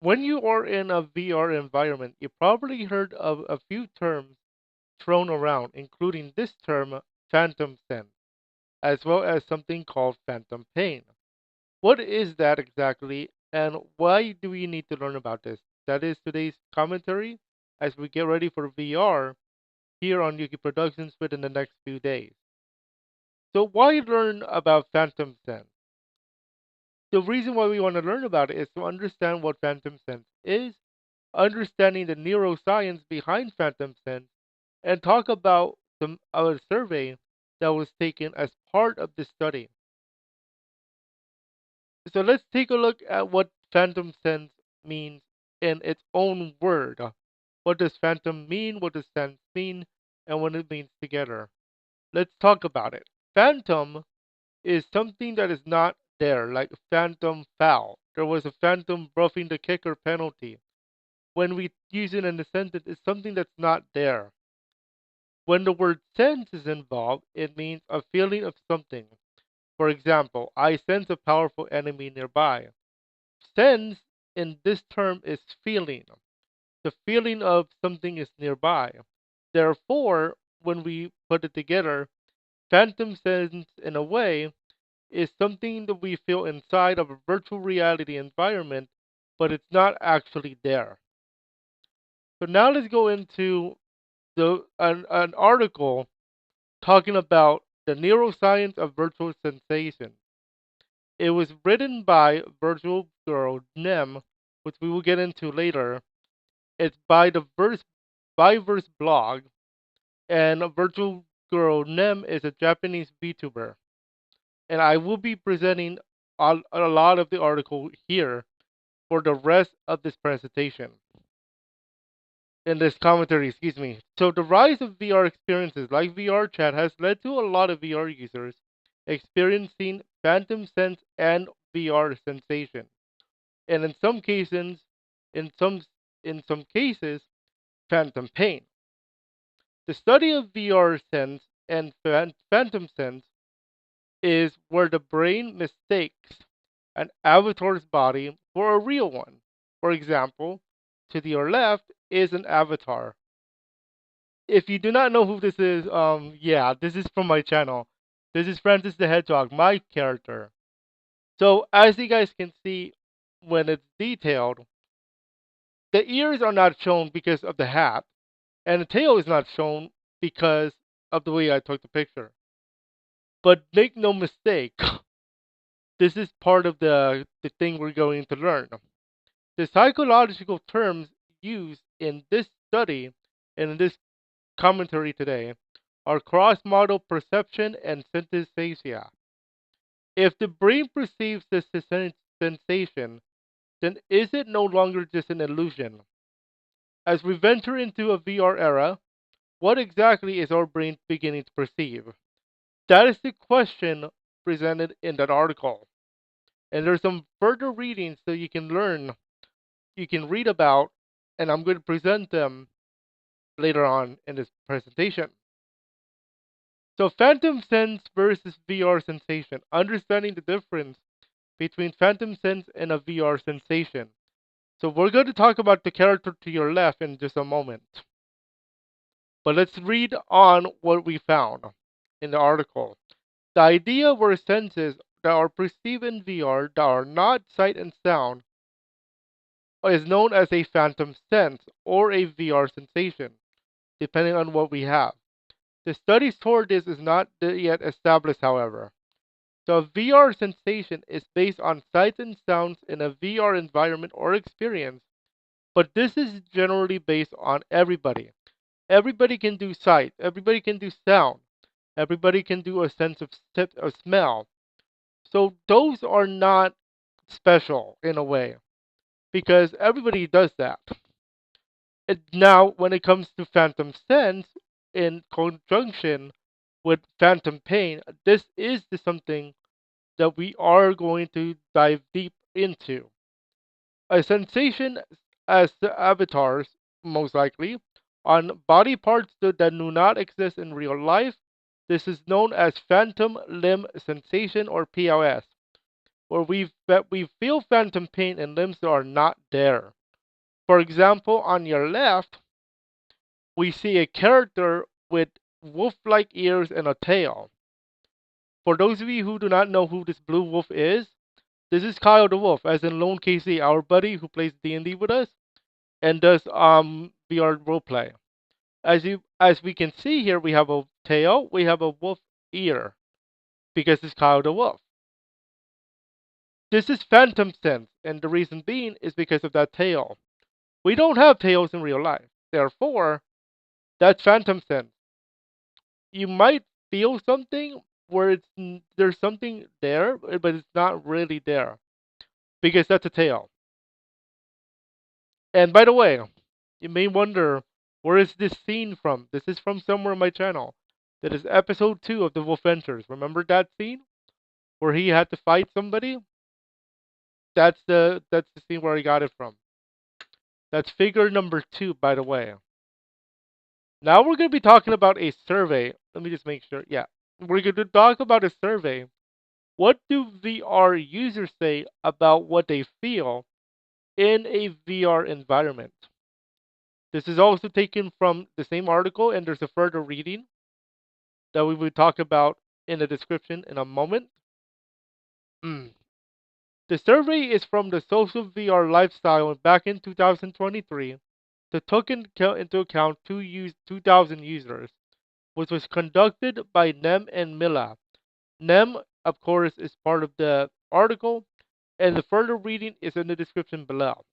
When you are in a VR environment, you probably heard of a few terms thrown around, including this term, phantom sense, as well as something called phantom pain. What is that exactly, and why do we need to learn about this? That is today's commentary as we get ready for VR here on Yuki Productions within the next few days. So, why learn about phantom sense? The reason why we want to learn about it is to understand what phantom sense is, understanding the neuroscience behind phantom sense, and talk about a survey that was taken as part of this study. So let's take a look at what phantom sense means in its own word. What does phantom mean? What does sense mean? And what it means together. Let's talk about it. Phantom is something that is not there, like phantom foul. There was a phantom roughing the kicker penalty. When we use it in a sentence, it's something that's not there. When the word sense is involved, it means a feeling of something. For example, I sense a powerful enemy nearby. Sense in this term is feeling. The feeling of something is nearby. Therefore, when we put it together, phantom sense in a way is something that we feel inside of a virtual reality environment, but it's not actually there. So now let's go into an article talking about the neuroscience of virtual sensation. It was written by virtual girl Nem, which we will get into later. It's by the Verse blog, and virtual girl Nem is a Japanese VTuber. And I will be presenting a lot of the article here for the rest of this presentation. In this commentary, excuse me. So the rise of VR experiences like VR chat has led to a lot of VR users experiencing phantom sense and VR sensation, and in some in some cases, phantom pain. The study of VR sense and phantom sense is where the brain mistakes an avatar's body for a real one. For example, to your left is an avatar. If you do not know who this is, yeah, this is from my channel. This is Francis the Hedgehog, my character. So as you guys can see, when it's detailed, the ears are not shown because of the hat, and the tail is not shown because of the way I took the picture. But make no mistake, this is part of the thing we're going to learn. The psychological terms used in this study and in this commentary today are cross-modal perception and synesthesia. If the brain perceives this sensation, then is it no longer just an illusion? As we venture into a VR era, what exactly is our brain beginning to perceive? That is the question presented in that article. And there's some further readings so you can learn, you can read about, and I'm going to present them later on in this presentation. So, phantom sense versus VR sensation, understanding the difference between phantom sense and a VR sensation. So, we're going to talk about the character to your left in just a moment. But let's read on what we found in the article. The idea were senses that are perceived in VR that are not sight and sound is known as a phantom sense or a VR sensation, depending on what we have. The studies toward this is not yet established, however. So a VR sensation is based on sights and sounds in a VR environment or experience, but this is generally based on everybody. Everybody can do sight, everybody can do sound, everybody can do a sense of smell. So those are not special in a way because everybody does that. Now, when it comes to phantom sense in conjunction with phantom pain, this is something that we are going to dive deep into. A sensation as the avatars, most likely, on body parts that do not exist in real life. This is known as phantom limb sensation or PLS. where we feel phantom pain in limbs that are not there. For example, on your left, we see a character with wolf-like ears and a tail. For those of you who do not know who this blue wolf is, this is Kyle the Wolf, as in Lone KC, our buddy who plays D&D with us and does VR roleplay. As we can see here, we have a tail, we have a wolf ear, because it's Kyle the Wolf. This is phantom sense, and the reason being is because of that tail. We don't have tails in real life. Therefore, that's phantom sense. You might feel something where there's something there, but it's not really there because that's a tail. And by the way, you may wonder, where is this scene from? This is from somewhere on my channel. That is episode 2 of The Wolf Ventures. Remember that scene where he had to fight somebody? That's the scene where I got it from. That's figure number 2, by the way. Now we're going to be talking about a survey. Let me just make sure. Yeah. We're going to talk about a survey. What do VR users say about what they feel in a VR environment? This is also taken from the same article, and there's a further reading that we will talk about in the description in a moment. The survey is from the Social VR Lifestyle back in 2023 that took into account 2,000 users, which was conducted by Nem and Mila. Nem, of course, is part of the article, and the further reading is in the description below.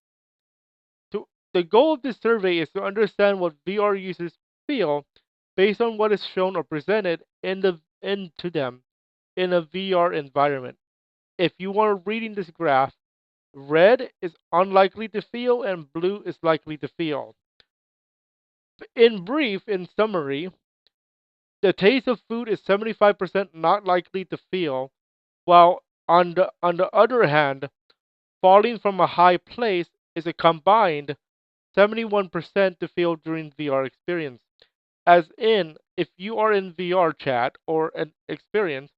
The goal of this survey is to understand what VR users feel based on what is shown or presented into them in a VR environment. If you are reading this graph, red is unlikely to feel and blue is likely to feel. In brief, in summary, the taste of food is 75% not likely to feel, while on the other hand, falling from a high place is a combined 71% to feel during VR experience. As in, if you are in VR chat or an experience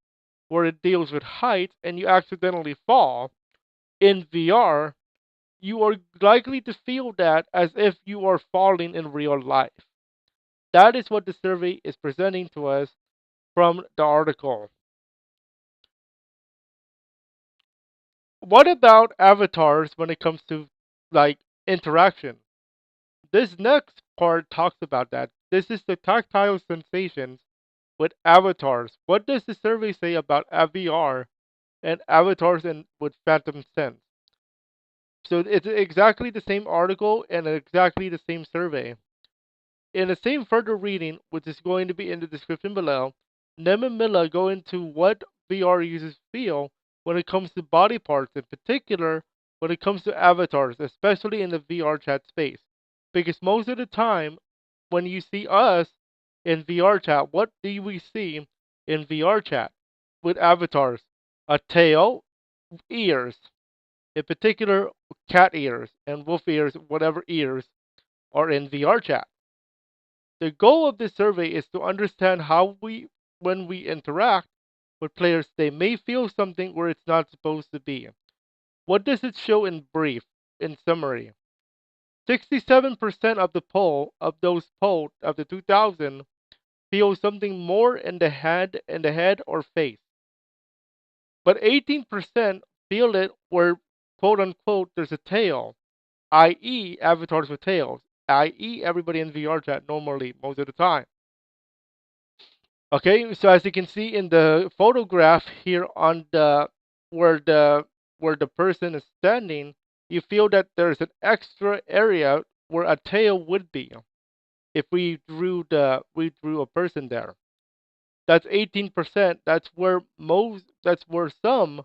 where it deals with height and you accidentally fall, in VR, you are likely to feel that as if you are falling in real life. That is what the survey is presenting to us from the article. What about avatars when it comes to like interaction? This next part talks about that. This is the tactile sensations with avatars. What does the survey say about VR and avatars and with phantom sense? So it's exactly the same article and exactly the same survey. In the same further reading, which is going to be in the description below, Nem and Milla go into what VR users feel when it comes to body parts, in particular when it comes to avatars, especially in the VR chat space. Because most of the time, when you see us in VR chat, what do we see in VR chat with avatars? A tail, ears, in particular cat ears and wolf ears, whatever ears are in VR chat. The goal of this survey is to understand how when we interact with players, they may feel something where it's not supposed to be. What does it show in brief, in summary? 67% of the poll, of those polled, of the 2,000, feel something more in the head or face. But 18% feel it where, quote unquote, there's a tail, i.e., avatars with tails, i.e., everybody in VR chat normally, most of the time. Okay, so as you can see in the photograph here on the where the where the person is standing, you feel that there's an extra area where a tail would be if we drew a person there. That's 18%. That's where some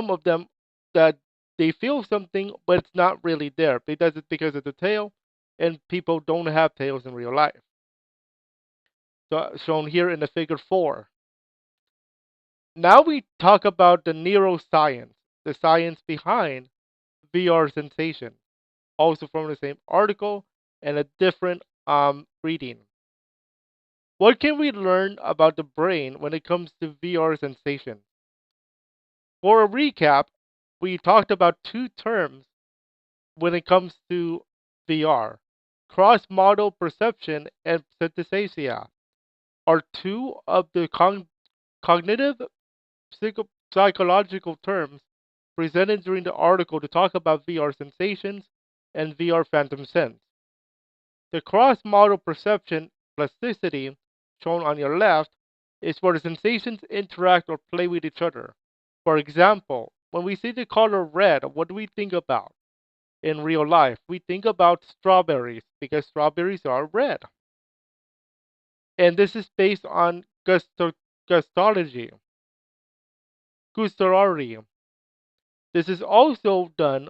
of them that they feel something but it's not really there. Because it's because of the tail and people don't have tails in real life. So shown here in the figure 4. Now we talk about the neuroscience, the science behind VR sensation, also from the same article and a different reading. What can we learn about the brain when it comes to VR sensation? For a recap, we talked about two terms when it comes to VR. Cross-modal perception and synesthesia are two of the cognitive psychological terms presented during the article to talk about VR sensations and VR phantom sense. The cross-modal perception plasticity, shown on your left, is where the sensations interact or play with each other. For example, when we see the color red, what do we think about in real life? We think about strawberries because strawberries are red. And this is based on gustology, gustology. This is also done,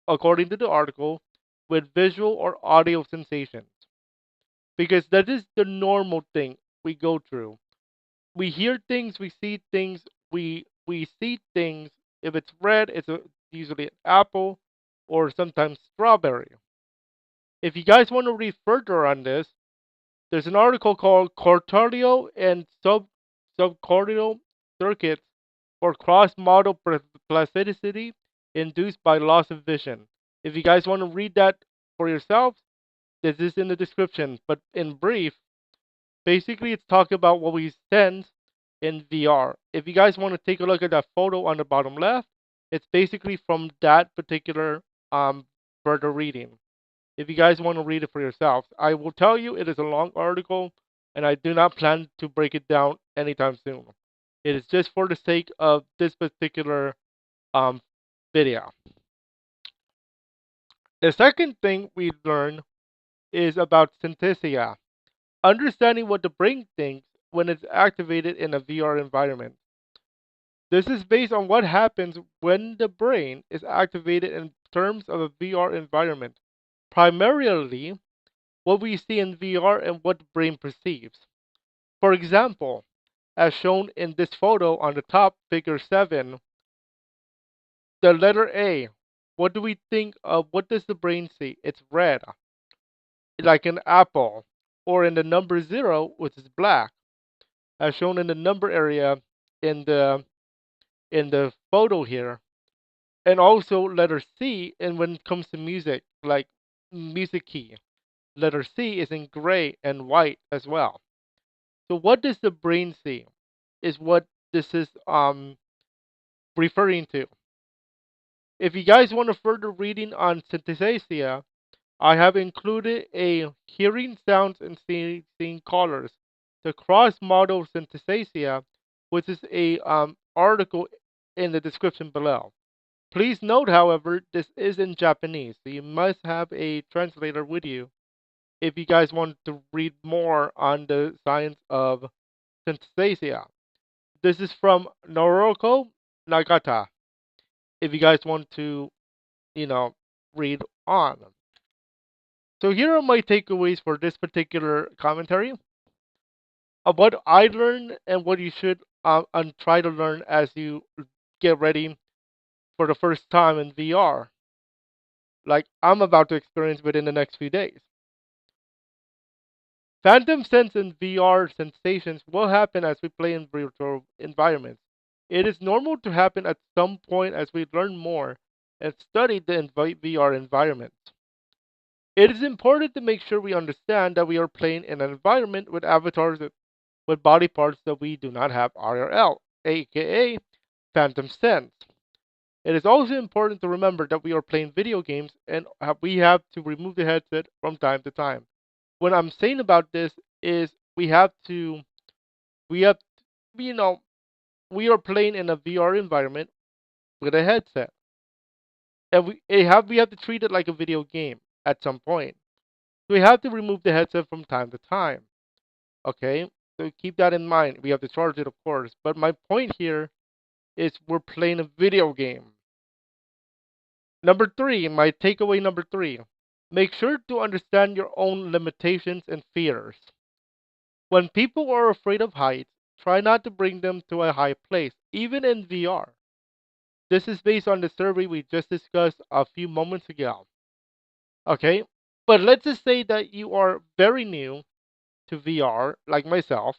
according to the article, with visual or audio sensations because that is the normal thing we go through. We hear things, we see things, we see things. If it's red, usually an apple or sometimes strawberry. If you guys want to read further on this, there's an article called Cortical and Subcortical Circuits for Cross-Modal Plasticity Induced by Loss of Vision. If you guys want to read that for yourselves, this is in the description. But in brief, basically it's talking about what we sense in VR. If you guys want to take a look at that photo on the bottom left, it's basically from that particular further reading. If you guys want to read it for yourselves, I will tell you it is a long article, and I do not plan to break it down anytime soon. It is just for the sake of this particular um, video. The second thing we learn is about synesthesia, understanding what the brain thinks when it's activated in a VR environment. This is based on what happens when the brain is activated in terms of a VR environment, primarily what we see in VR and what the brain perceives. For example, as shown in this photo on the top, figure 7, the letter A. What do we think of? What does the brain see? It's red, like an apple, or in the number 0, which is black, as shown in the number area in the photo here. And also letter C, and when it comes to music, like music key, letter C is in gray and white as well. So what does the brain see? Is what this is referring to. If you guys want a further reading on synesthesia, I have included a hearing sounds and seeing colors, the cross-modal synesthesia, which is a article in the description below. Please note, however, this is in Japanese, so you must have a translator with you if you guys want to read more on the science of synesthesia. This is from Noroko Nagata. If you guys want to, you know, read on. So here are my takeaways for this particular commentary of what I learned and what you should and try to learn as you get ready for the first time in VR, like I'm about to experience within the next few days. Phantom sense and VR sensations will happen as we play in virtual environments. It is normal to happen at some point as we learn more and study the VR environment. It is important to make sure we understand that we are playing in an environment with avatars with body parts that we do not have IRL, aka Phantom Sense. It is also important to remember that we are playing video games and we have to remove the headset from time to time. What I'm saying about this is we have, you know, we are playing in a VR environment with a headset, and we have to treat it like a video game at some point. So we have to remove the headset from time to time. Okay, so keep that in mind. We have to charge it, of course. But my point here is we're playing a video game. Number three, my takeaway number three. Make sure to understand your own limitations and fears. When people are afraid of heights, try not to bring them to a high place, even in VR. This is based on the survey we just discussed a few moments ago. Okay? But let's just say that you are very new to VR, like myself,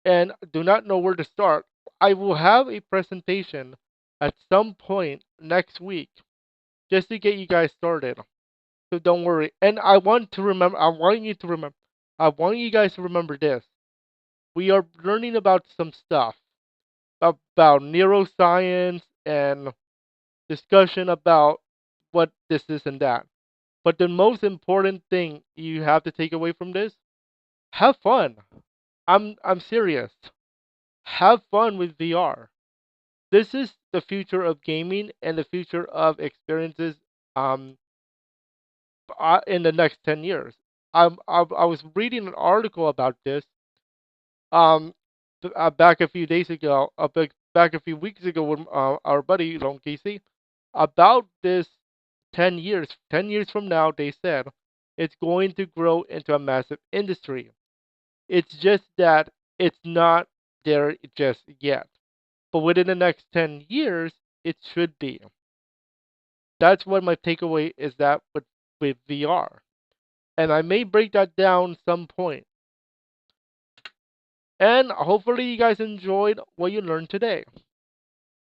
and do not know where to start. I will have a presentation at some point next week just to get you guys started. So don't worry. And I want you guys to remember this. We are learning about some stuff about neuroscience and discussion about what this is and that. But the most important thing you have to take away from this, have fun. I'm serious. Have fun with VR. This is the future of gaming and the future of experiences um in the next 10 years. I was reading an article about this um back a few days ago, back a few weeks ago with our buddy Lone Casey about this 10 years from now they said it's going to grow into a massive industry. It's just that it's not there just yet. But within the next 10 years, it should be. That's what my takeaway is that with VR. And I may break that down some point. And hopefully you guys enjoyed what you learned today.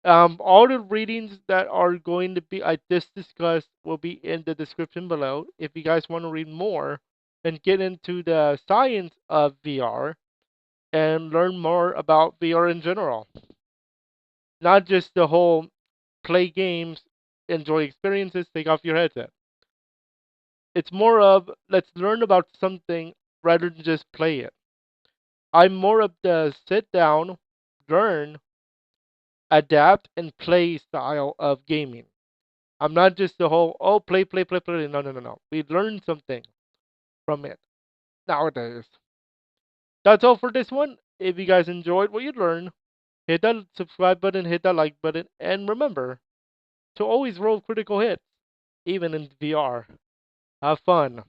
All the readings that are going to be I just discussed will be in the description below. If you guys want to read more and get into the science of VR and learn more about VR in general, not just the whole play games, enjoy experiences, take off your headset. It's more of let's learn about something rather than just play it. I'm more of the sit down, learn, adapt, and play style of gaming. I'm not just the whole, oh, play, play, play, play. No, no, no, no. We learn something from it nowadays. That's all for this one. If you guys enjoyed what you learned, hit that subscribe button, hit that like button, and remember to always roll critical hits, even in VR. Have fun.